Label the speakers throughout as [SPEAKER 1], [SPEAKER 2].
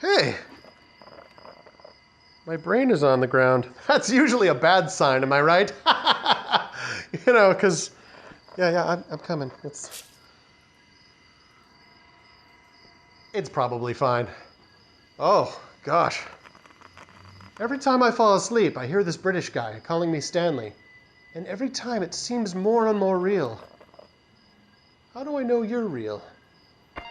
[SPEAKER 1] Hey! My brain is on the ground. That's usually a bad sign, am I right? You know, because... Yeah, I'm coming. It's probably fine. Oh, gosh. Every time I fall asleep, I hear this British guy calling me Stanley. And every time it seems more and more real. How do I know you're real? As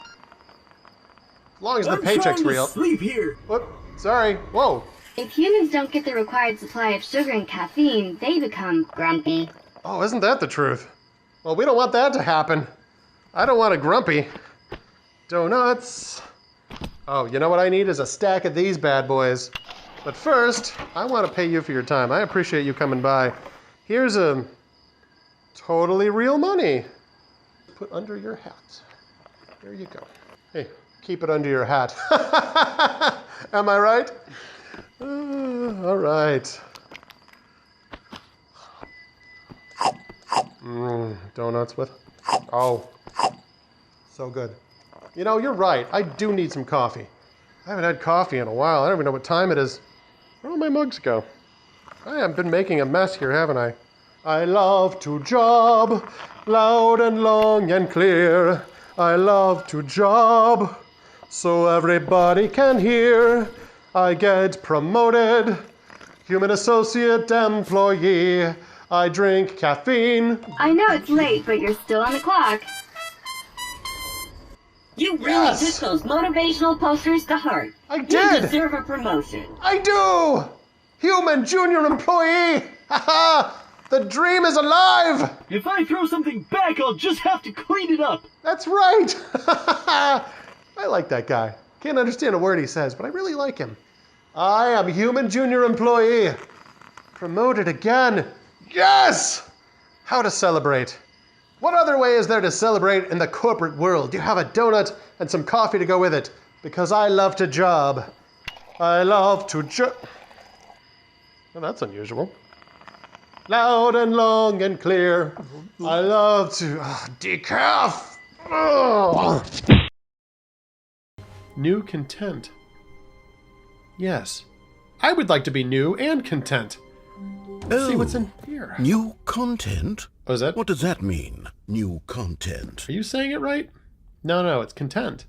[SPEAKER 1] long as the paycheck's real.
[SPEAKER 2] I'm trying to sleep here.
[SPEAKER 1] Whoop, sorry. Whoa.
[SPEAKER 3] If humans don't get the required supply of sugar and caffeine, they become grumpy.
[SPEAKER 1] Oh, isn't that the truth? Well, we don't want that to happen. I don't want a grumpy. Donuts. Oh, you know what I need is a stack of these bad boys. But first, I want to pay you for your time. I appreciate you coming by. Here's a totally real money. Put under your hat. There you go. Hey, keep it under your hat. Am I right? All right. Donuts with... Oh. So good. You know, you're right. I do need some coffee. I haven't had coffee in a while. I don't even know what time it is. Where did my mugs go? I have been making a mess here, haven't I? I love to job, loud and long and clear. I love to job, so everybody can hear. I get promoted, human associate employee. I drink caffeine.
[SPEAKER 3] I know it's late, but you're still on the clock.
[SPEAKER 2] You really took those motivational posters to heart.
[SPEAKER 1] I did.
[SPEAKER 2] You deserve a promotion.
[SPEAKER 1] I do! Human junior employee! Haha! The dream is alive!
[SPEAKER 4] If I throw something back, I'll just have to clean it up.
[SPEAKER 1] That's right! I like that guy. Can't understand a word he says, but I really like him. I am human junior employee. Promoted again. Yes! How to celebrate? What other way is there to celebrate in the corporate world? You have a donut and some coffee to go with it. Because I love to job. I love to job. Well, that's unusual. Loud and long and clear. I love to... decaf! New content. Yes. I would like to be new and content. Let's see what's in here.
[SPEAKER 5] New content?
[SPEAKER 1] Oh, is that...
[SPEAKER 5] What does that mean, new content?
[SPEAKER 1] Are you saying it right? No, it's content.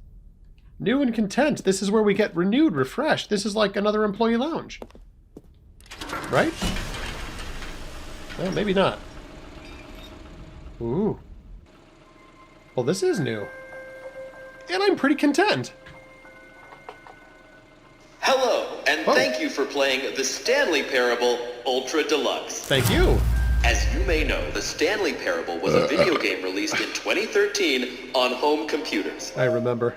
[SPEAKER 1] New and content. This is where we get renewed, refreshed. This is like another employee lounge. Right? Well, maybe not. Ooh. Well, this is new. And I'm pretty content.
[SPEAKER 6] Hello, and thank you for playing the Stanley Parable Ultra Deluxe.
[SPEAKER 1] Thank you.
[SPEAKER 6] As you may know, the Stanley Parable was a video game released in 2013 on home computers.
[SPEAKER 1] I remember.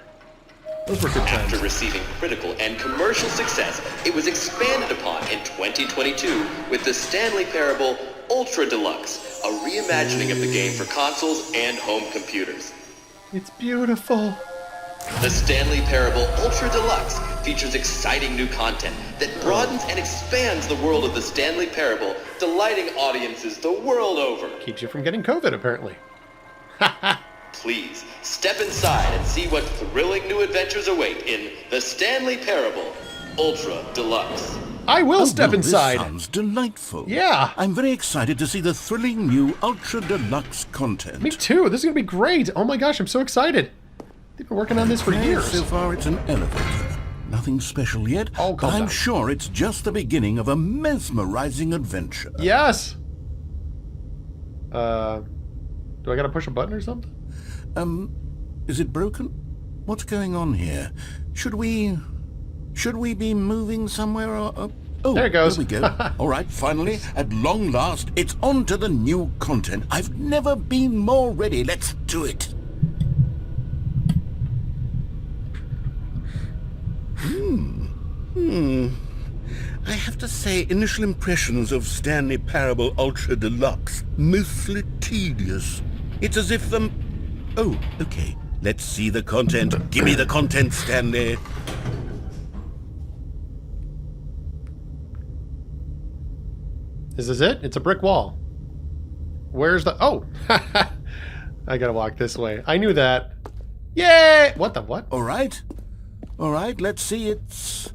[SPEAKER 1] Those were good times.
[SPEAKER 6] After receiving critical and commercial success, it was expanded upon in 2022 with the Stanley Parable Ultra Deluxe, a reimagining of the game for consoles and home computers.
[SPEAKER 1] It's beautiful.
[SPEAKER 6] The Stanley Parable Ultra Deluxe features exciting new content that broadens and expands the world of the Stanley Parable, delighting audiences the world over.
[SPEAKER 1] Keeps you from getting COVID, apparently.
[SPEAKER 6] Please, step inside and see what thrilling new adventures await in the Stanley Parable Ultra Deluxe.
[SPEAKER 1] I will step inside.
[SPEAKER 5] This sounds delightful.
[SPEAKER 1] Yeah.
[SPEAKER 5] I'm very excited to see the thrilling new Ultra Deluxe content.
[SPEAKER 1] Me too. This is going to be great. Oh my gosh, I'm so excited. They've been working on this for years.
[SPEAKER 5] So far, it's an elevator. Nothing special yet,
[SPEAKER 1] Oh,
[SPEAKER 5] but
[SPEAKER 1] calm
[SPEAKER 5] I'm
[SPEAKER 1] down.
[SPEAKER 5] sure it's just the beginning of a mesmerizing adventure.
[SPEAKER 1] Yes. Do I got to push a button or something?
[SPEAKER 5] Is it broken? What's going on here? Should we be moving somewhere or... Oh,
[SPEAKER 1] there it goes.
[SPEAKER 5] There we go. All right, finally, at long last, it's on to the new content. I've never been more ready. Let's do it. I have to say, initial impressions of Stanley Parable Ultra Deluxe, mostly tedious. It's as if Oh, okay. Let's see the content. Give me the content, Stanley.
[SPEAKER 1] Is this it? It's a brick wall. Where's the... Oh! I gotta walk this way. I knew that. Yay! What the what?
[SPEAKER 5] All right. All right, let's see. It's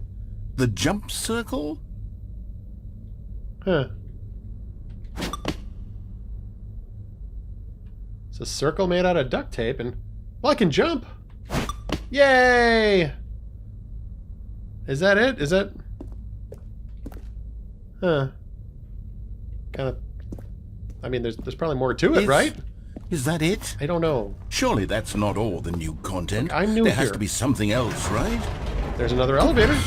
[SPEAKER 5] the jump circle?
[SPEAKER 1] Huh. It's a circle made out of duct tape, and... Well, I can jump! Yay! Is that it? Is that... Huh. Kind of... I mean, there's probably more to it, right?
[SPEAKER 5] Is that it?
[SPEAKER 1] I don't know.
[SPEAKER 5] Surely that's not all the new content.
[SPEAKER 1] I'm new
[SPEAKER 5] There
[SPEAKER 1] here.
[SPEAKER 5] has to be something else, right?
[SPEAKER 1] There's another elevator.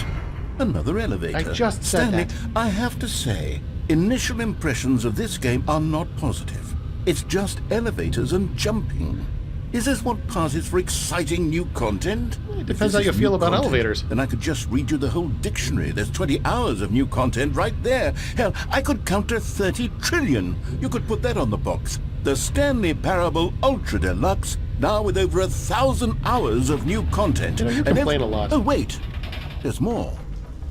[SPEAKER 5] Another elevator.
[SPEAKER 1] I just said
[SPEAKER 5] Stanley,
[SPEAKER 1] that.
[SPEAKER 5] I have to say, initial impressions of this game are not positive. It's just elevators and jumping. Is this what passes for exciting new content?
[SPEAKER 1] It depends how you feel about elevators.
[SPEAKER 5] Then I could just read you the whole dictionary. There's 20 hours of new content right there. Hell, I could counter 30 trillion. You could put that on the box. The Stanley Parable Ultra Deluxe, now with over 1,000 hours of new content.
[SPEAKER 1] You know, you complain a lot.
[SPEAKER 5] Oh, wait. There's more.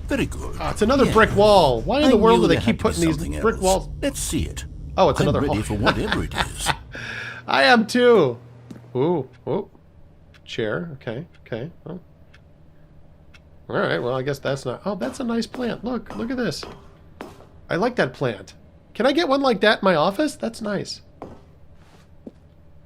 [SPEAKER 5] Very good.
[SPEAKER 1] Oh, it's another brick wall. Why in the world do they keep putting these
[SPEAKER 5] something
[SPEAKER 1] brick
[SPEAKER 5] else.
[SPEAKER 1] walls?
[SPEAKER 5] Let's see it.
[SPEAKER 1] Oh, it's
[SPEAKER 5] I'm
[SPEAKER 1] another
[SPEAKER 5] ready
[SPEAKER 1] hall.
[SPEAKER 5] for whatever it is.
[SPEAKER 1] I am too. Ooh, ooh. Chair. Okay, okay. Well. All right, well, I guess that's not... Oh, that's a nice plant. Look at this. I like that plant. Can I get one like that in my office? That's nice.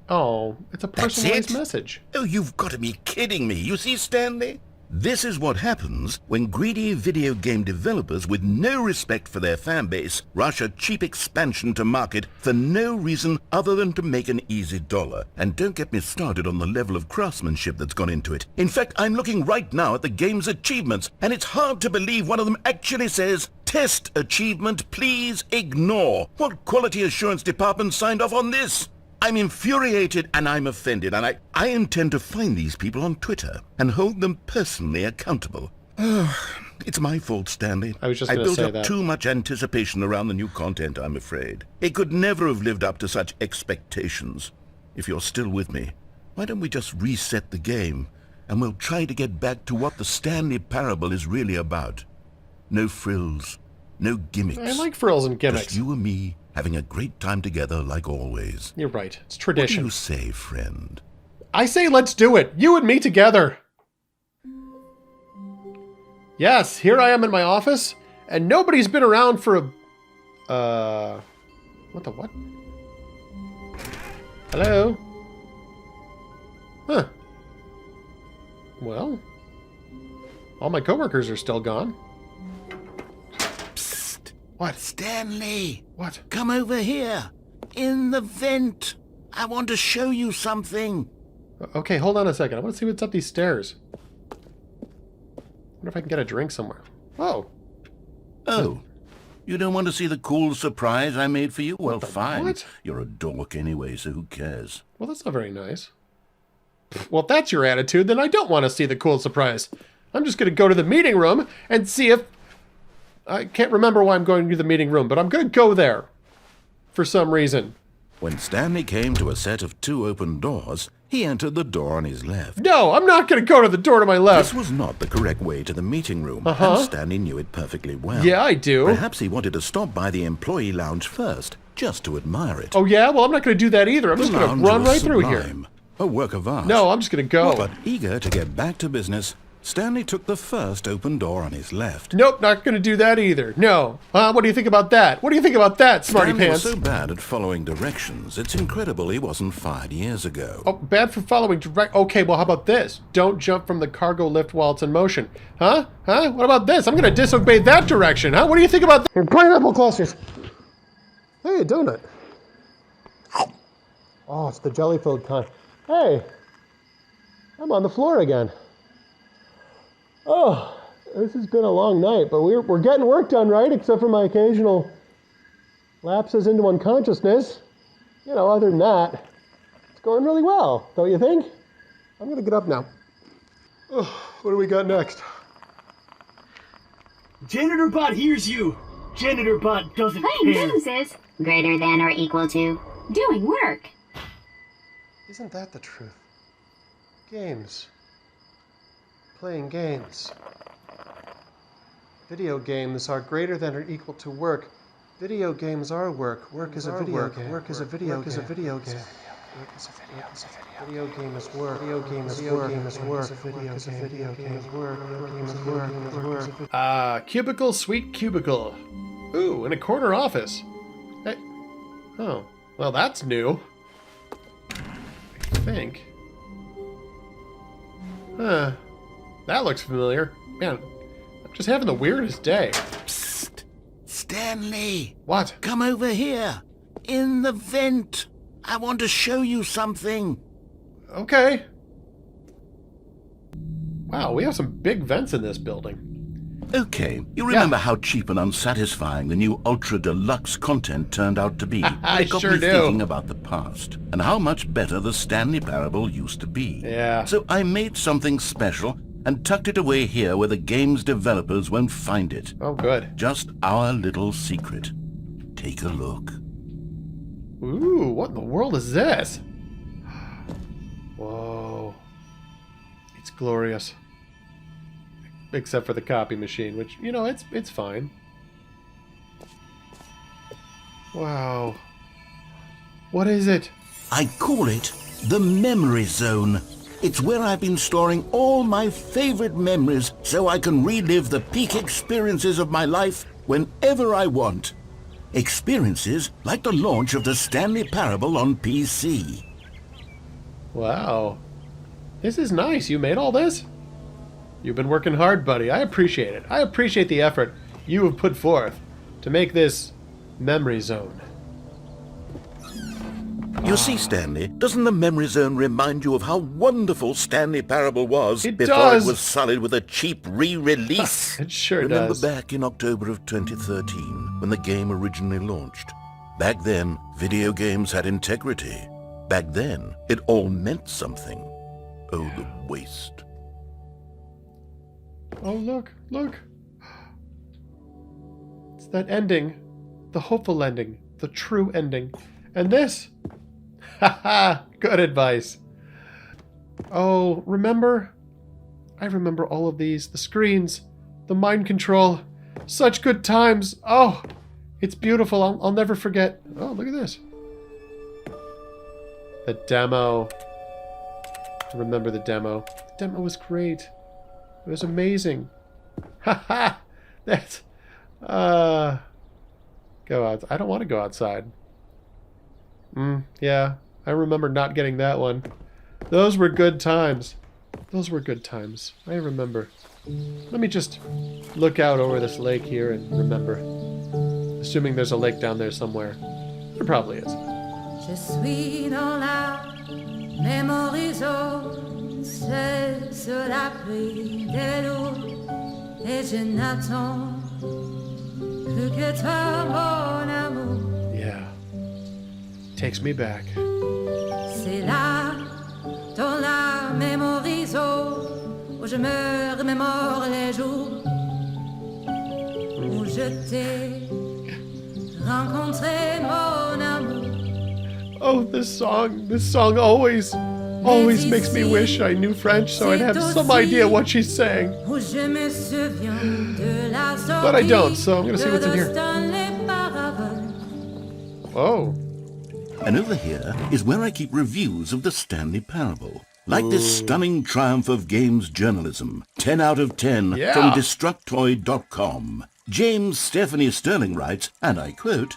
[SPEAKER 1] Oh, it's a personalized message.
[SPEAKER 5] Oh, you've got to be kidding me. You see, Stanley? This is what happens when greedy video game developers with no respect for their fan base rush a cheap expansion to market for no reason other than to make an easy dollar. And don't get me started on the level of craftsmanship that's gone into it. In fact, I'm looking right now at the game's achievements, and it's hard to believe one of them actually says, "Test achievement, please ignore." What quality assurance department signed off on this? I'm infuriated and I'm offended, and I intend to find these people on Twitter and hold them personally accountable. It's my fault, Stanley.
[SPEAKER 1] I was just going to
[SPEAKER 5] built
[SPEAKER 1] say
[SPEAKER 5] up
[SPEAKER 1] that.
[SPEAKER 5] too much anticipation around the new content, I'm afraid. It could never have lived up to such expectations. If you're still with me, why don't we just reset the game, and we'll try to get back to what the Stanley Parable is really about. No frills, no gimmicks.
[SPEAKER 1] I like frills and gimmicks.
[SPEAKER 5] Just you and me, having a great time together like always.
[SPEAKER 1] You're right. It's
[SPEAKER 5] What do
[SPEAKER 1] tradition.
[SPEAKER 5] you say, friend?
[SPEAKER 1] I say let's do it. You and me together. Yes, here I am in my office, and nobody's been around for a... What the what? Hello? Huh. Well, all my coworkers are still gone.
[SPEAKER 5] Psst.
[SPEAKER 1] What?
[SPEAKER 5] Stanley!
[SPEAKER 1] What?
[SPEAKER 5] Come over here. In the vent. I want to show you something.
[SPEAKER 1] Okay, hold on a second. I want to see what's up these stairs. Wonder if I can get a drink somewhere. Oh.
[SPEAKER 5] Oh. You don't want to see the cool surprise I made for you? Well, fine.
[SPEAKER 1] what?
[SPEAKER 5] You're a dork anyway, so who cares?
[SPEAKER 1] Well, that's not very nice. Well, if that's your attitude, then I don't want to see the cool surprise. I'm just going to go to the meeting room and see if... I can't remember why I'm going to the meeting room, but I'm going to go there. For some reason.
[SPEAKER 5] When Stanley came to a set of 2 open doors, he entered the door on his left.
[SPEAKER 1] No, I'm not going to go to the door to my left.
[SPEAKER 5] This was not the correct way to the meeting room,
[SPEAKER 1] Uh-huh.
[SPEAKER 5] and Stanley knew it perfectly well.
[SPEAKER 1] Yeah, I do.
[SPEAKER 5] Perhaps he wanted to stop by the employee lounge first, just to admire it.
[SPEAKER 1] Oh, yeah? Well, I'm not going to do that either. I'm
[SPEAKER 5] The
[SPEAKER 1] just going
[SPEAKER 5] lounge
[SPEAKER 1] to run
[SPEAKER 5] was
[SPEAKER 1] right through here.
[SPEAKER 5] sublime, a work of art.
[SPEAKER 1] No, I'm just going to go.
[SPEAKER 5] But eager to get back to business, Stanley took the first open door on his left.
[SPEAKER 1] Nope, not going to do that either. No. What do you think about that? What do you think about that, smarty
[SPEAKER 5] Stanley was
[SPEAKER 1] pants?
[SPEAKER 5] so bad at following directions, it's incredible he wasn't fired years ago.
[SPEAKER 1] Oh, bad for following direct... Okay, well, how about this? Don't jump from the cargo lift while it's in motion. Huh? Huh? What about this? I'm going to disobey that direction, huh? What do you think about that? Pineapple clusters. Hey, donut. Oh, it's the jelly-filled kind. Hey, I'm on the floor again. Oh, this has been a long night, but we're getting work done, right? Except for my occasional lapses into unconsciousness. You know, other than that, it's going really well, don't you think? I'm going to get up now. Oh, what do we got next?
[SPEAKER 4] Janitor Bot hears you. Janitor Bot doesn't
[SPEAKER 3] Playing
[SPEAKER 4] care.
[SPEAKER 3] games is greater than or equal to doing work.
[SPEAKER 1] Isn't that the truth? Games. Playing games. Video games are greater than or equal to work. Video games are work. Work is a video game. Work is a video game. Video game is work. Video game is work. Video game is work. Cubicle, sweet cubicle. Ooh, in a corner office. Hey. Oh, well, that's new. I think. Huh. That looks familiar. Man, I'm just having the weirdest day.
[SPEAKER 5] Psst! Stanley!
[SPEAKER 1] What?
[SPEAKER 5] Come over here! In the vent! I want to show you something!
[SPEAKER 1] Okay. Wow, we have some big vents in this building.
[SPEAKER 5] Okay, you remember how cheap and unsatisfying the new Ultra Deluxe content turned out to be?
[SPEAKER 1] I
[SPEAKER 5] It got
[SPEAKER 1] sure
[SPEAKER 5] me
[SPEAKER 1] do.
[SPEAKER 5] thinking about the past, and how much better the Stanley Parable used to be.
[SPEAKER 1] Yeah.
[SPEAKER 5] So I made something special and tucked it away here where the game's developers won't find it.
[SPEAKER 1] Oh, good.
[SPEAKER 5] Just our little secret. Take a look.
[SPEAKER 1] Ooh, what in the world is this? Whoa. It's glorious. Except for the copy machine, which, you know, it's fine. Wow. What is it?
[SPEAKER 5] I call it the Memory Zone. It's where I've been storing all my favorite memories so I can relive the peak experiences of my life whenever I want. Experiences like the launch of the Stanley Parable on PC.
[SPEAKER 1] Wow. This is nice. You made all this? You've been working hard, buddy. I appreciate it. I appreciate the effort you have put forth to make this memory zone.
[SPEAKER 5] You see, Stanley, doesn't the Memory Zone remind you of how wonderful Stanley Parable was
[SPEAKER 1] It
[SPEAKER 5] before
[SPEAKER 1] does.
[SPEAKER 5] it was sullied with a cheap re-release?
[SPEAKER 1] It sure
[SPEAKER 5] Remember
[SPEAKER 1] does.
[SPEAKER 5] back in October of 2013, when the game originally launched? Back then, video games had integrity. Back then, it all meant something. Oh, the waste.
[SPEAKER 1] Oh, look, look. It's that ending. The hopeful ending. The true ending. And this? Haha, good advice. Oh, remember? I remember all of these. The screens. The mind control. Such good times. Oh, it's beautiful. I'll never forget. Oh, look at this. The demo. I remember the demo. The demo was great. It was amazing. Haha! That's... Go out. I don't want to go outside. Yeah. I remember not getting that one. Those were good times. Those were good times. I remember. Let me just look out over this lake here and remember. Assuming there's a lake down there somewhere. There probably is.
[SPEAKER 7] Je suis dans la memory zone, seul sur la pluie de l'eau, et je n'attends plus que toi, mon amour.
[SPEAKER 1] Yeah. Takes me back.
[SPEAKER 7] C'est là, dans la memory zone, où je me remémore les jours, où je t'ai rencontré, mon amour.
[SPEAKER 1] Oh, this song always makes me wish I knew French so I'd have some idea what she's saying. But I don't, so I'm gonna see what's in here. Oh.
[SPEAKER 5] And over here is where I keep reviews of the Stanley Parable. Like this stunning triumph of games journalism. 10 out of 10
[SPEAKER 1] Yeah.
[SPEAKER 5] from Destructoid.com. James Stephanie Sterling writes, and I quote,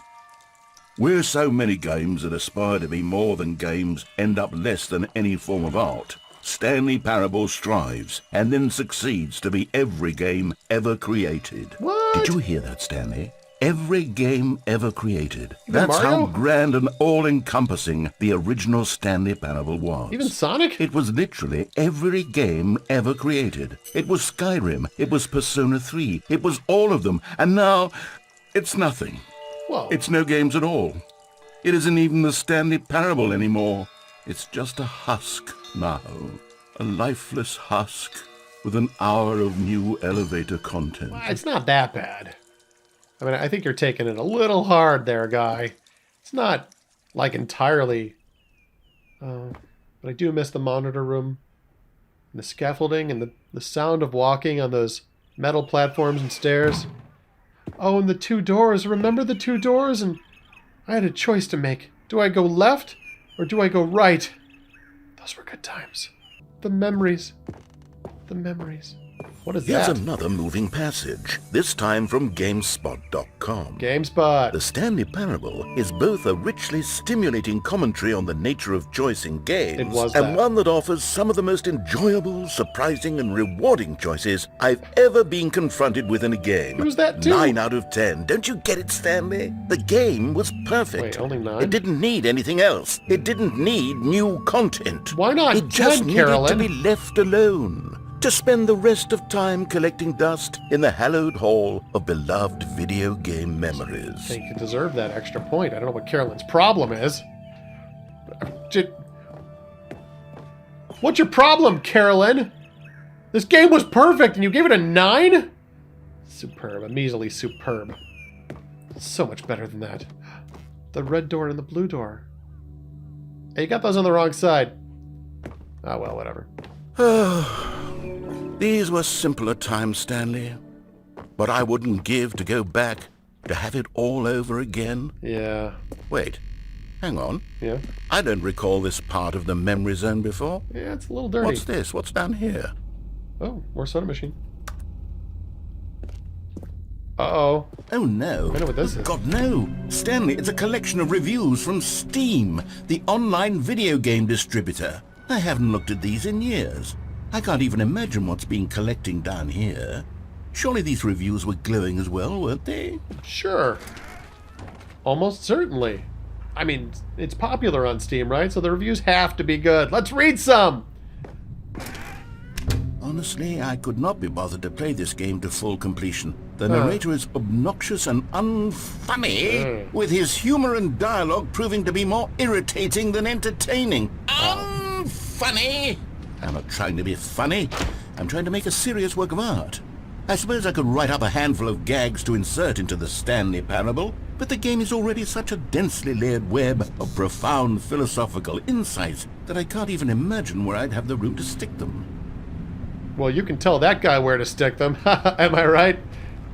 [SPEAKER 5] "Where so many games that aspire to be more than games end up less than any form of art, Stanley Parable strives and then succeeds to be every game ever created."
[SPEAKER 1] What?
[SPEAKER 5] Did you hear that, Stanley? Every game ever created.
[SPEAKER 1] Even
[SPEAKER 5] That's
[SPEAKER 1] Mario?
[SPEAKER 5] how grand and all-encompassing the original Stanley Parable was.
[SPEAKER 1] Even Sonic?
[SPEAKER 5] It was literally every game ever created. It was Skyrim. It was Persona 3. It was all of them. And now, it's nothing.
[SPEAKER 1] Whoa.
[SPEAKER 5] It's no games at all. It isn't even the Stanley Parable anymore. It's just a husk now. A lifeless husk with an hour of new elevator content.
[SPEAKER 1] It's not that bad. I mean, I think you're taking it a little hard there, guy. It's not, like, entirely... but I do miss the monitor room, and the scaffolding, and the sound of walking on those metal platforms and stairs. Oh, and the two doors. Remember the two doors? And I had a choice to make. Do I go left Or do I go right? Those were good times. The memories. The memories. What is
[SPEAKER 5] Here's
[SPEAKER 1] that?
[SPEAKER 5] another moving passage, this time from GameSpot.com.
[SPEAKER 1] GameSpot.
[SPEAKER 5] The Stanley Parable is both a richly stimulating commentary on the nature of choice in games,
[SPEAKER 1] It was
[SPEAKER 5] and
[SPEAKER 1] that.
[SPEAKER 5] one that offers some of the most enjoyable, surprising, and rewarding choices I've ever been confronted with in a game.
[SPEAKER 1] It was that too.
[SPEAKER 5] 9 out of 10. Don't you get it, Stanley? The game was perfect.
[SPEAKER 1] Wait, only 9?
[SPEAKER 5] It didn't need anything else. It didn't need new content.
[SPEAKER 1] Why not
[SPEAKER 5] It just
[SPEAKER 1] 10,
[SPEAKER 5] needed to
[SPEAKER 1] Carolyn?
[SPEAKER 5] be left alone, to spend the rest of time collecting dust in the hallowed hall of beloved video game memories.
[SPEAKER 1] I think you deserve that extra point. I don't know what Carolyn's problem is. What's your problem, Carolyn? This game was perfect and you gave it a 9? Superb. A measly superb. So much better than that. The red door and the blue door. Hey, you got those on the wrong side. Oh, well, whatever.
[SPEAKER 5] These were simpler times, Stanley. But I wouldn't give to go back to have it all over again.
[SPEAKER 1] Yeah.
[SPEAKER 5] Wait, hang on.
[SPEAKER 1] Yeah.
[SPEAKER 5] I don't recall this part of the memory zone before.
[SPEAKER 1] Yeah, it's a little dirty.
[SPEAKER 5] What's this? What's down here?
[SPEAKER 1] Oh, more soda machine. Uh-oh.
[SPEAKER 5] Oh no.
[SPEAKER 1] I know what this is.
[SPEAKER 5] God, no. Stanley, it's a collection of reviews from Steam, the online video game distributor. I haven't looked at these in years. I can't even imagine what's been collecting down here. Surely these reviews were glowing as well, weren't they?
[SPEAKER 1] Sure. Almost certainly. I mean, it's popular on Steam, right? So the reviews have to be good. Let's read some!
[SPEAKER 5] Honestly, I could not be bothered to play this game to full completion. The narrator is obnoxious and unfunny, with his humor and dialogue proving to be more irritating than entertaining. Unfunny! I'm not trying to be funny. I'm trying to make a serious work of art. I suppose I could write up a handful of gags to insert into the Stanley Parable, but the game is already such a densely layered web of profound philosophical insights that I can't even imagine where I'd have the room to stick them.
[SPEAKER 1] Well, you can tell that guy where to stick them. Am I right?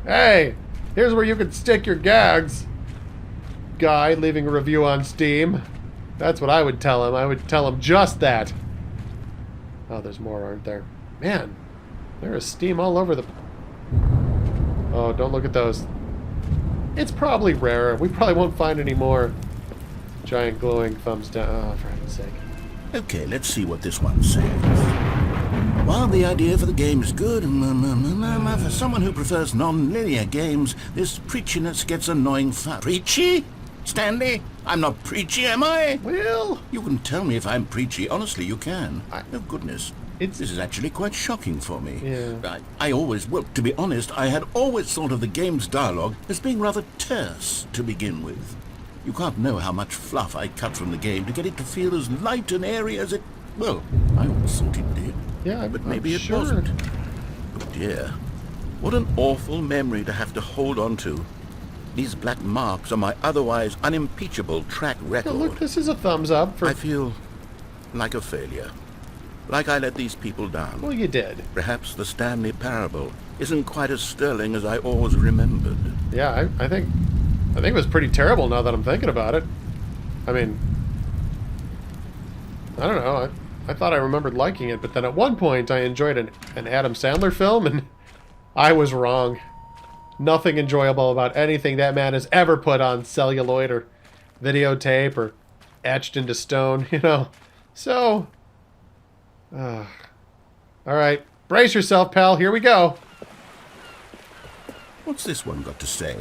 [SPEAKER 1] Hey, here's where you can stick your gags. Guy leaving a review on Steam. That's what I would tell him. I would tell him just that. Oh, there's more, aren't there? Man, there is Steam all over the... Oh, don't look at those. It's probably rare. We probably won't find any more. Giant glowing thumbs down. Oh, for heaven's sake.
[SPEAKER 5] Okay, let's see what this one says. While the idea for the game is good, for someone who prefers non-linear games, this preachiness gets annoying fast. Preachy? Stanley? I'm not preachy, am I?
[SPEAKER 1] Well,
[SPEAKER 5] You can tell me if I'm preachy. Honestly, you can. Oh, goodness.
[SPEAKER 1] It's-
[SPEAKER 5] This is actually quite shocking for me.
[SPEAKER 1] Yeah.
[SPEAKER 5] I always, well, to be honest, I had always thought of the game's dialogue as being rather terse to begin with. You can't know how much fluff I cut from the game to get it to feel as light and airy as it... Well, I always thought it did.
[SPEAKER 1] yeah,
[SPEAKER 5] But maybe
[SPEAKER 1] I'm
[SPEAKER 5] it
[SPEAKER 1] sure.
[SPEAKER 5] wasn't. Oh dear. What an awful memory to have to hold on to. These black marks are my otherwise unimpeachable track
[SPEAKER 1] Yeah,
[SPEAKER 5] record.
[SPEAKER 1] look, this is a thumbs up for...
[SPEAKER 5] I feel like a failure. Like I let these people down.
[SPEAKER 1] Well, you did.
[SPEAKER 5] Perhaps the Stanley Parable isn't quite as sterling as I always remembered.
[SPEAKER 1] Yeah, I think it was pretty terrible now that I'm thinking about it. I mean, I don't know. I thought I remembered liking it, but then at one point I enjoyed an Adam Sandler film, and I was wrong. Nothing enjoyable about anything that man has ever put on celluloid or videotape or etched into stone, you know. So, all right, brace yourself, pal. Here we go.
[SPEAKER 5] What's this one got to say?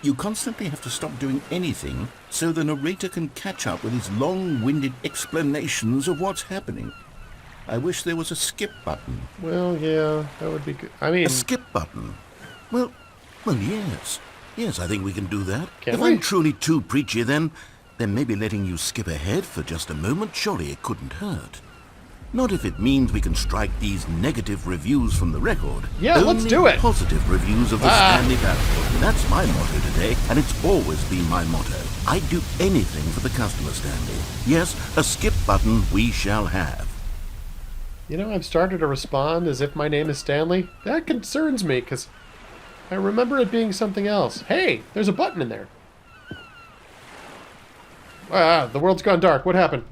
[SPEAKER 5] You constantly have to stop doing anything so the narrator can catch up with his long-winded explanations of what's happening. I wish there was a skip button.
[SPEAKER 1] Well, yeah, that would be good. I mean,
[SPEAKER 5] A skip button? Well, yes. Yes, I think we can do that.
[SPEAKER 1] Can
[SPEAKER 5] If
[SPEAKER 1] we?
[SPEAKER 5] I'm truly too preachy, then maybe letting you skip ahead for just a moment, surely it couldn't hurt. Not if it means we can strike these negative reviews from the record.
[SPEAKER 1] Yeah, let's
[SPEAKER 5] Only
[SPEAKER 1] do it.
[SPEAKER 5] Positive reviews of the Stanley Parable. That's my motto today, and it's always been my motto. I'd do anything for the customer, Stanley. Yes, a skip button we shall have.
[SPEAKER 1] you know, I've started to respond as if my name is Stanley. That concerns me, because I remember it being something else. Hey, there's a button in there. Ah, the world's gone dark. What happened?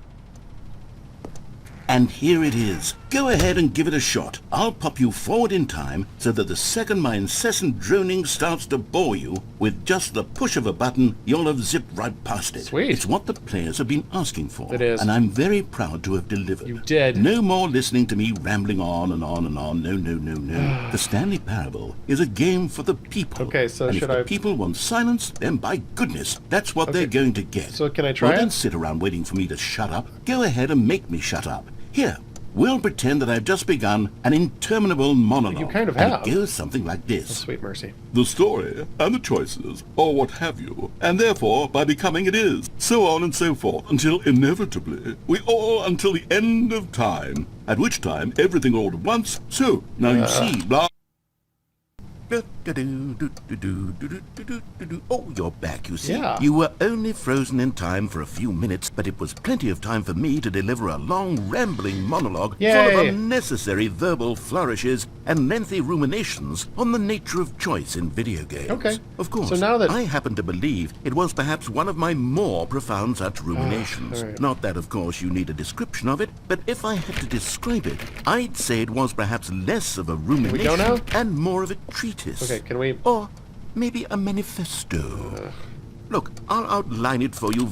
[SPEAKER 5] And here it is. Go ahead and give it a shot. I'll pop you forward in time so that the second my incessant droning starts to bore you, with just the push of a button, you'll have zipped right past it.
[SPEAKER 1] Sweet.
[SPEAKER 5] It's what the players have been asking for.
[SPEAKER 1] It is.
[SPEAKER 5] And I'm very proud to have delivered.
[SPEAKER 1] You did.
[SPEAKER 5] No more listening to me rambling on and on and on. No, no, no, no. The Stanley Parable is a game for the people.
[SPEAKER 1] Okay, so
[SPEAKER 5] and
[SPEAKER 1] should
[SPEAKER 5] if the
[SPEAKER 1] I...
[SPEAKER 5] people want silence, then by goodness, that's what they're going to get.
[SPEAKER 1] So can I try
[SPEAKER 5] Well,
[SPEAKER 1] it?
[SPEAKER 5] don't sit around waiting for me to shut up. Go ahead and make me shut up. Here, we'll pretend that I've just begun an interminable monologue.
[SPEAKER 1] You kind of
[SPEAKER 5] and
[SPEAKER 1] have.
[SPEAKER 5] it goes something like this.
[SPEAKER 1] Oh, sweet mercy.
[SPEAKER 5] The story, and the choices, or what have you, and therefore, by becoming it is, so on and so forth, until inevitably, until the end of time, at which time, everything all at once, so, now you see, blah... Oh, you're back, you see.
[SPEAKER 1] Yeah.
[SPEAKER 5] You were only frozen in time for a few minutes, but it was plenty of time for me to deliver a long, rambling monologue full of
[SPEAKER 1] Yay.
[SPEAKER 5] unnecessary verbal flourishes and lengthy ruminations on the nature of choice in video games.
[SPEAKER 1] Okay.
[SPEAKER 5] Of course,
[SPEAKER 1] So now that-
[SPEAKER 5] I happen to believe it was perhaps one of my more profound such ruminations.
[SPEAKER 1] all right.
[SPEAKER 5] Not that, of course, you need a description of it, but if I had to describe it, I'd say it was perhaps less of a rumination
[SPEAKER 1] now?
[SPEAKER 5] and more of a treatise.
[SPEAKER 1] Okay, can we...
[SPEAKER 5] Or maybe a manifesto. Look, I'll outline it for you.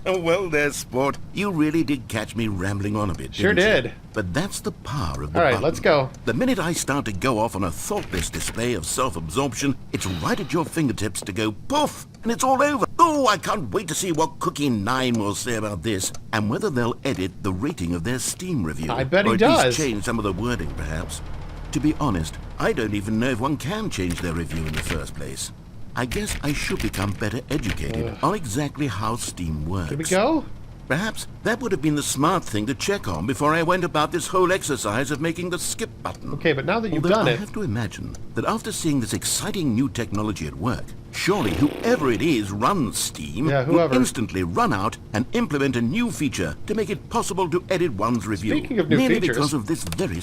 [SPEAKER 5] Well there, sport. You really did catch me rambling on a bit,
[SPEAKER 1] Sure
[SPEAKER 5] didn't
[SPEAKER 1] did.
[SPEAKER 5] you? But that's the power of the
[SPEAKER 1] All right,
[SPEAKER 5] button.
[SPEAKER 1] let's go.
[SPEAKER 5] The minute I start to go off on a thoughtless display of self-absorption, it's right at your fingertips to go poof, and it's all over. Oh, I can't wait to see what Cookie 9 will say about this, and whether they'll edit the rating of their Steam review.
[SPEAKER 1] I bet he
[SPEAKER 5] or at
[SPEAKER 1] does.
[SPEAKER 5] least change some of the wording, perhaps. To be honest, I don't even know if one can change their review in the first place. I guess I should become better educated on exactly how Steam works.
[SPEAKER 1] Here we go?
[SPEAKER 5] Perhaps that would have been the smart thing to check on before I went about this whole exercise of making the skip button.
[SPEAKER 1] Okay, but now that you've
[SPEAKER 5] Although
[SPEAKER 1] done
[SPEAKER 5] I
[SPEAKER 1] it...
[SPEAKER 5] have to imagine that after seeing this exciting new technology at work, surely whoever it is runs Steam
[SPEAKER 1] Yeah,
[SPEAKER 5] will
[SPEAKER 1] whoever.
[SPEAKER 5] instantly run out and implement a new feature to make it possible to edit one's review.
[SPEAKER 1] Speaking of new
[SPEAKER 5] merely
[SPEAKER 1] features-
[SPEAKER 5] because of this very...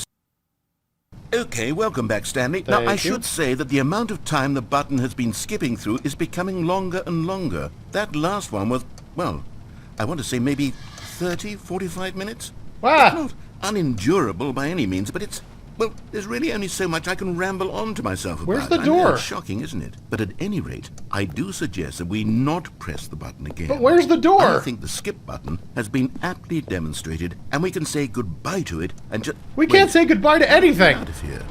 [SPEAKER 5] Okay, welcome back, Stanley. Now,
[SPEAKER 1] Thank
[SPEAKER 5] I
[SPEAKER 1] you.
[SPEAKER 5] should say that the amount of time the button has been skipping through is becoming longer and longer. That last one was, well, I want to say maybe 30, 45 minutes?
[SPEAKER 1] Ah!
[SPEAKER 5] It's not unendurable by any means, but it's... Well, there's really only so much I can ramble on to myself about.
[SPEAKER 1] Where's the
[SPEAKER 5] I know
[SPEAKER 1] door?
[SPEAKER 5] it's shocking, isn't it? But at any rate, I do suggest that we not press the button again.
[SPEAKER 1] But where's the door?
[SPEAKER 5] I think the skip button has been aptly demonstrated, and we can say goodbye to it and just...
[SPEAKER 1] We can't say goodbye to anything!
[SPEAKER 5] Out of here.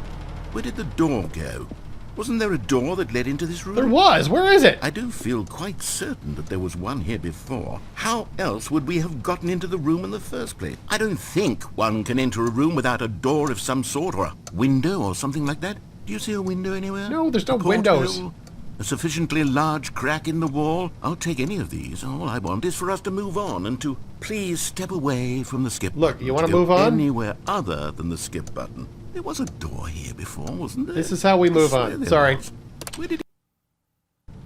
[SPEAKER 5] Where did the door go? Wasn't there a door that led into this room?
[SPEAKER 1] There was! Where is it?
[SPEAKER 5] I do feel quite certain that there was one here before. How else would we have gotten into the room in the first place? I don't think one can enter a room without a door of some sort, or a window, or something like that. Do you see a window anywhere?
[SPEAKER 1] No, there's no
[SPEAKER 5] A
[SPEAKER 1] windows.
[SPEAKER 5] porthole? A sufficiently large crack in the wall? I'll take any of these. All I want is for us to move on and to please step away from the skip
[SPEAKER 1] Look,
[SPEAKER 5] button.
[SPEAKER 1] you wanna
[SPEAKER 5] to go
[SPEAKER 1] move on?
[SPEAKER 5] Anywhere other than the skip button. There was a door here before, wasn't there?
[SPEAKER 1] This is how we move
[SPEAKER 5] I
[SPEAKER 1] on.
[SPEAKER 5] swear there
[SPEAKER 1] Sorry.
[SPEAKER 5] was. Where did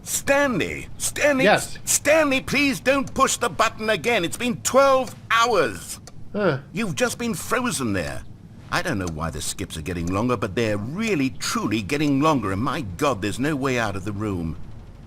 [SPEAKER 5] Stanley! Stanley!
[SPEAKER 1] Yes.
[SPEAKER 5] Stanley, please don't push the button again. It's been 12 hours.
[SPEAKER 1] Huh.
[SPEAKER 5] You've just been frozen there. I don't know why the skips are getting longer, but they're really, truly getting longer, and my God, there's no way out of the room.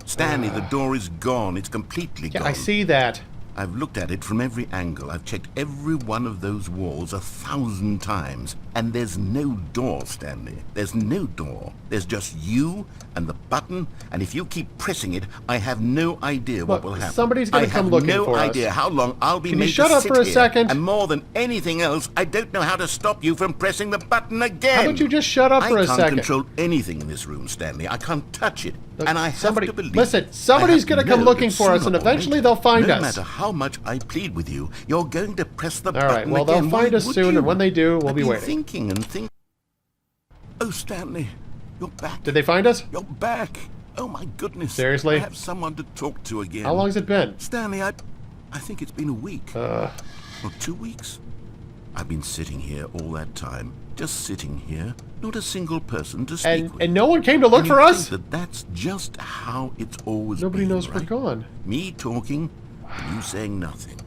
[SPEAKER 5] Stanley, the door is gone. It's completely
[SPEAKER 1] Yeah,
[SPEAKER 5] gone.
[SPEAKER 1] I see that.
[SPEAKER 5] I've looked at it from every angle. I've checked every one of those walls 1,000 times. And there's no door, Stanley. There's no door. There's just you and the button, and if you keep pressing it, I have no idea what
[SPEAKER 1] Look,
[SPEAKER 5] will happen.
[SPEAKER 1] somebody's gonna come looking
[SPEAKER 5] I have
[SPEAKER 1] for
[SPEAKER 5] no
[SPEAKER 1] us.
[SPEAKER 5] idea how long I'll be
[SPEAKER 1] Can you
[SPEAKER 5] made
[SPEAKER 1] shut
[SPEAKER 5] to
[SPEAKER 1] up
[SPEAKER 5] sit
[SPEAKER 1] for a
[SPEAKER 5] here.
[SPEAKER 1] second?
[SPEAKER 5] And more than anything else, I don't know how to stop you from pressing the button again.
[SPEAKER 1] How about you just shut up for a
[SPEAKER 5] I can't
[SPEAKER 1] second?
[SPEAKER 5] control anything in this room, Stanley. I can't touch it.
[SPEAKER 1] Look,
[SPEAKER 5] And I have
[SPEAKER 1] somebody-
[SPEAKER 5] to believe...
[SPEAKER 1] listen,
[SPEAKER 5] I
[SPEAKER 1] somebody's
[SPEAKER 5] have
[SPEAKER 1] gonna come
[SPEAKER 5] know
[SPEAKER 1] looking
[SPEAKER 5] that
[SPEAKER 1] for us,
[SPEAKER 5] sooner
[SPEAKER 1] and
[SPEAKER 5] or
[SPEAKER 1] eventually
[SPEAKER 5] later,
[SPEAKER 1] they'll find
[SPEAKER 5] no
[SPEAKER 1] us.
[SPEAKER 5] matter how much I plead with you, you're going to press the
[SPEAKER 1] All right,
[SPEAKER 5] button
[SPEAKER 1] well,
[SPEAKER 5] again.
[SPEAKER 1] they'll find
[SPEAKER 5] Why
[SPEAKER 1] us
[SPEAKER 5] would
[SPEAKER 1] soon,
[SPEAKER 5] you?
[SPEAKER 1] and when they do, we'll
[SPEAKER 5] I've
[SPEAKER 1] be
[SPEAKER 5] been
[SPEAKER 1] waiting.
[SPEAKER 5] thinking and thinking. Oh, Stanley, you're back.
[SPEAKER 1] Did they find us?
[SPEAKER 5] You're back. Oh, my goodness.
[SPEAKER 1] Seriously?
[SPEAKER 5] I have someone to talk to again.
[SPEAKER 1] How long has it been?
[SPEAKER 5] Stanley, I think it's been a week. Or 2 weeks. I've been sitting here all that time. Just sitting here. Not a single person to speak with.
[SPEAKER 1] And no one came to look
[SPEAKER 5] And
[SPEAKER 1] for
[SPEAKER 5] you
[SPEAKER 1] us?
[SPEAKER 5] think that's just how it's always
[SPEAKER 1] Nobody
[SPEAKER 5] been,
[SPEAKER 1] knows
[SPEAKER 5] right?
[SPEAKER 1] we're gone.
[SPEAKER 5] Me talking, and you saying nothing.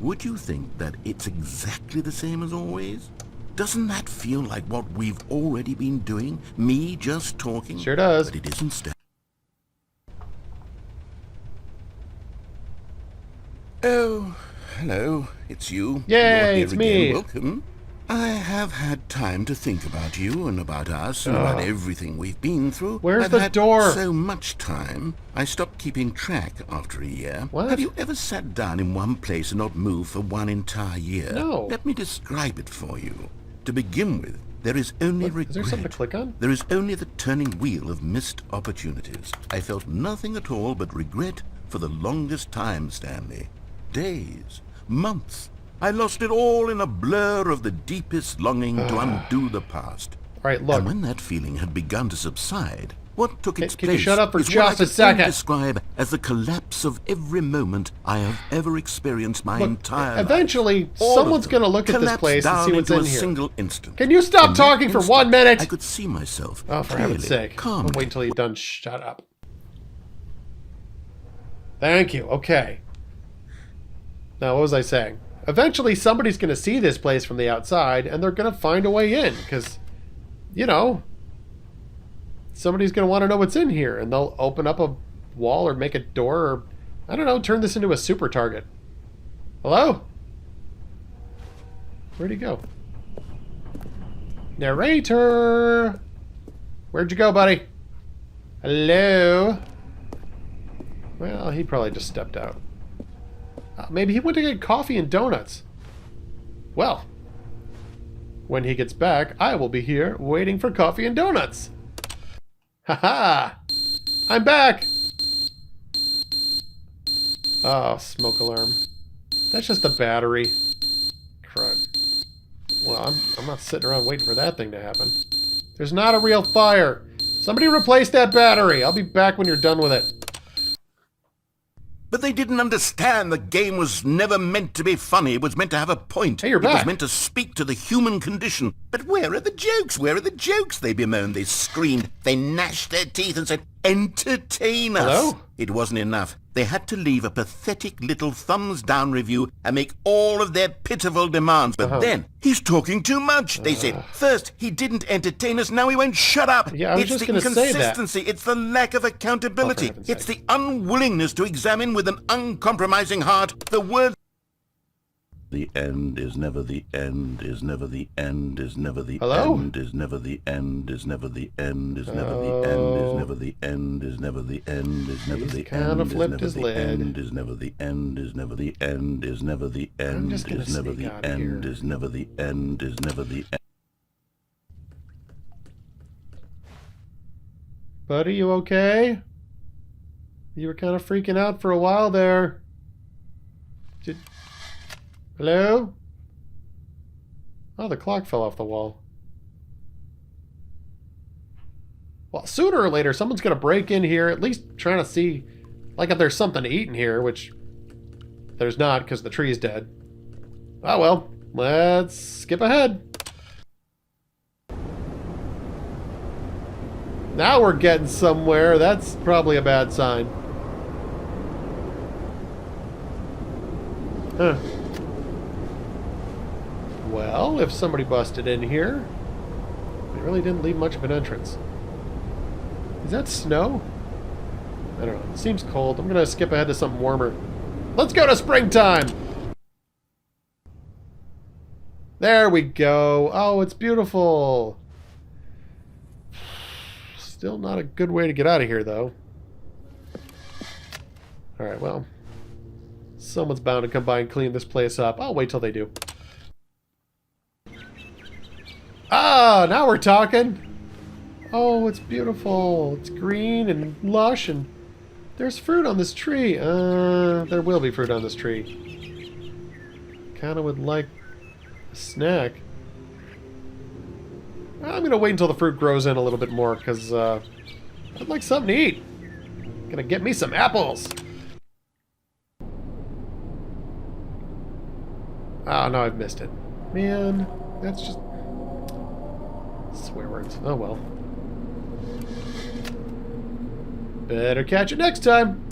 [SPEAKER 5] Would you think that it's exactly the same as always? Doesn't that feel like what we've already been doing? Me just talking?
[SPEAKER 1] Sure does.
[SPEAKER 5] But it isn't, Stan. hello. It's you.
[SPEAKER 1] Yay,
[SPEAKER 5] You're here
[SPEAKER 1] it's
[SPEAKER 5] again.
[SPEAKER 1] me.
[SPEAKER 5] Welcome. I have had time to think about you and about us and about everything we've been through.
[SPEAKER 1] Where's
[SPEAKER 5] I've
[SPEAKER 1] the
[SPEAKER 5] had
[SPEAKER 1] door?
[SPEAKER 5] so much time, I stopped keeping track after a year.
[SPEAKER 1] What?
[SPEAKER 5] Have you ever sat down in one place and not moved for one entire year?
[SPEAKER 1] No.
[SPEAKER 5] Let me describe it for you. To begin with, there is only regret.
[SPEAKER 1] Is there something to click on?
[SPEAKER 5] There is only the turning wheel of missed opportunities. I felt nothing at all but regret for the longest time, Stanley. Days, months. I lost it all in a blur of the deepest longing to undo the past.
[SPEAKER 1] All right, look.
[SPEAKER 5] And when that feeling had begun to subside, what took its
[SPEAKER 1] Can
[SPEAKER 5] place
[SPEAKER 1] you shut up for
[SPEAKER 5] is what I
[SPEAKER 1] just a
[SPEAKER 5] could only
[SPEAKER 1] second?
[SPEAKER 5] describe as the collapse of every moment I have ever experienced my
[SPEAKER 1] Look,
[SPEAKER 5] entire life.
[SPEAKER 1] Eventually,
[SPEAKER 5] All of
[SPEAKER 1] someone's
[SPEAKER 5] them
[SPEAKER 1] going to look at this
[SPEAKER 5] collapsed
[SPEAKER 1] place and
[SPEAKER 5] down
[SPEAKER 1] see what's
[SPEAKER 5] into
[SPEAKER 1] in
[SPEAKER 5] a
[SPEAKER 1] here.
[SPEAKER 5] single instant.
[SPEAKER 1] Can you stop
[SPEAKER 5] In that
[SPEAKER 1] talking for
[SPEAKER 5] instant,
[SPEAKER 1] 1 minute?
[SPEAKER 5] I could see myself
[SPEAKER 1] Oh, for
[SPEAKER 5] clearly,
[SPEAKER 1] heaven's sake. I'll
[SPEAKER 5] calmly.
[SPEAKER 1] wait until you're done. Shut up. Thank you. Okay. Now, what was I saying? Eventually, somebody's going to see this place from the outside, and they're going to find a way in, because, you know, somebody's going to want to know what's in here, and they'll open up a wall or make a door, or, I don't know, turn this into a super target. Hello? Where'd he go? Narrator! Where'd you go, buddy? Hello? Well, he probably just stepped out. Maybe he went to get coffee and donuts. Well, when he gets back, I will be here waiting for coffee and donuts. Haha! I'm back! Oh, smoke alarm. That's just the battery. Crud. Well, I'm not sitting around waiting for that thing to happen. There's not a real fire. Somebody replace that battery. I'll be back when you're done with it.
[SPEAKER 5] But they didn't understand the game was never meant to be funny. It was meant to have a point.
[SPEAKER 1] Hey, you're
[SPEAKER 5] It was
[SPEAKER 1] back.
[SPEAKER 5] meant to speak to the human condition. But where are the jokes? Where are the jokes? They bemoaned, they screamed, they gnashed their teeth and said, entertain us.
[SPEAKER 1] Hello?
[SPEAKER 5] It wasn't enough. They had to leave a pathetic little thumbs-down review and make all of their pitiful demands. But then, he's talking too much, they said. First, he didn't entertain us, now he won't shut up.
[SPEAKER 1] Yeah, I was
[SPEAKER 5] It's
[SPEAKER 1] just
[SPEAKER 5] the
[SPEAKER 1] gonna say that.
[SPEAKER 5] inconsistency, it's the lack of accountability,
[SPEAKER 1] heaven's
[SPEAKER 5] it's
[SPEAKER 1] sake.
[SPEAKER 5] the unwillingness to examine with an uncompromising heart the words. The end is never the end, is never the end, is never the
[SPEAKER 1] Hello?
[SPEAKER 5] end, is never the end, is never the end, is never the end, is never the end, is never the end, is never
[SPEAKER 1] He's
[SPEAKER 5] the
[SPEAKER 1] kinda
[SPEAKER 5] end, is
[SPEAKER 1] flipped
[SPEAKER 5] never
[SPEAKER 1] his
[SPEAKER 5] the
[SPEAKER 1] lid.
[SPEAKER 5] end, is never the end, is never the end, is never the end,
[SPEAKER 1] just gonna
[SPEAKER 5] is never
[SPEAKER 1] sneak
[SPEAKER 5] the
[SPEAKER 1] outta
[SPEAKER 5] end,
[SPEAKER 1] here.
[SPEAKER 5] is never the end, is never the end.
[SPEAKER 1] Buddy, you okay? You were kind of freaking out for a while there. Hello? Oh, the clock fell off the wall. Well, sooner or later, someone's going to break in here, at least trying to see, like, if there's something to eat in here, which there's not because the tree's dead. Oh, well, let's skip ahead. Now we're getting somewhere. That's probably a bad sign. Huh. Well, if somebody busted in here, they really didn't leave much of an entrance. Is that snow? I don't know. It seems cold. I'm going to skip ahead to something warmer. Let's go to springtime! There we go. Oh, it's beautiful. Still not a good way to get out of here, though. Alright, well. Someone's bound to come by and clean this place up. I'll wait till they do. Ah, now we're talking. Oh, it's beautiful. It's green and lush, and there's fruit on this tree. There will be fruit on this tree. Kinda would like a snack. I'm gonna wait until the fruit grows in a little bit more, because I'd like something to eat. Gonna get me some apples. Oh, no, I've missed it. Man, that's just... swear words. Oh, well. Better catch it next time.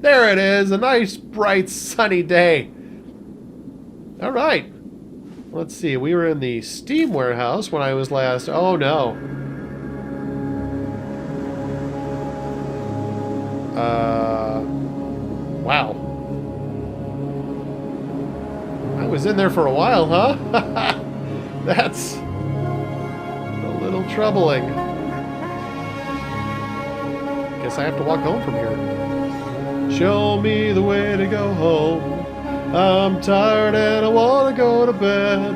[SPEAKER 1] There it is. A nice, bright, sunny day. All right. Let's see. We were in the Steam warehouse when I was last... Oh, no. Wow. I was in there for a while, huh? That's a little troubling. Guess I have to walk home from here. Show me the way to go home. I'm tired and I want to go to bed.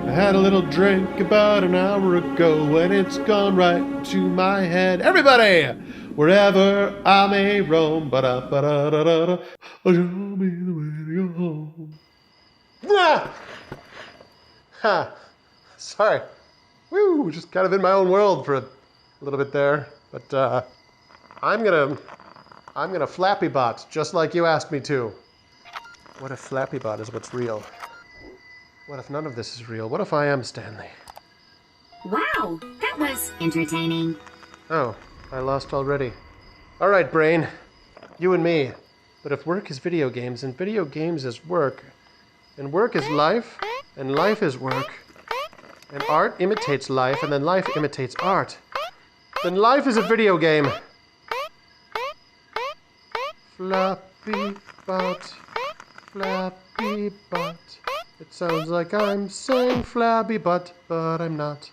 [SPEAKER 1] I had a little drink about an hour ago and it's gone right to my head. Everybody! Wherever I may roam, ba-da-ba-da-da-da-da, show me the way to go home. Ah! Ha! Sorry. Woo! Just kind of in my own world for a little bit there. But I'm gonna Flappy Bot, just like you asked me to. What if Flappy Bot is what's real? What if none of this is real? What if I am Stanley?
[SPEAKER 2] Wow, that was entertaining.
[SPEAKER 1] Oh, I lost already. All right, brain. You and me. But if work is video games, and video games is work, and work is life, and life is work, and art imitates life, and then life imitates art, then life is a video game. Flappy Bot, Flappy Bot. It sounds like I'm saying Flappy Butt, but I'm not.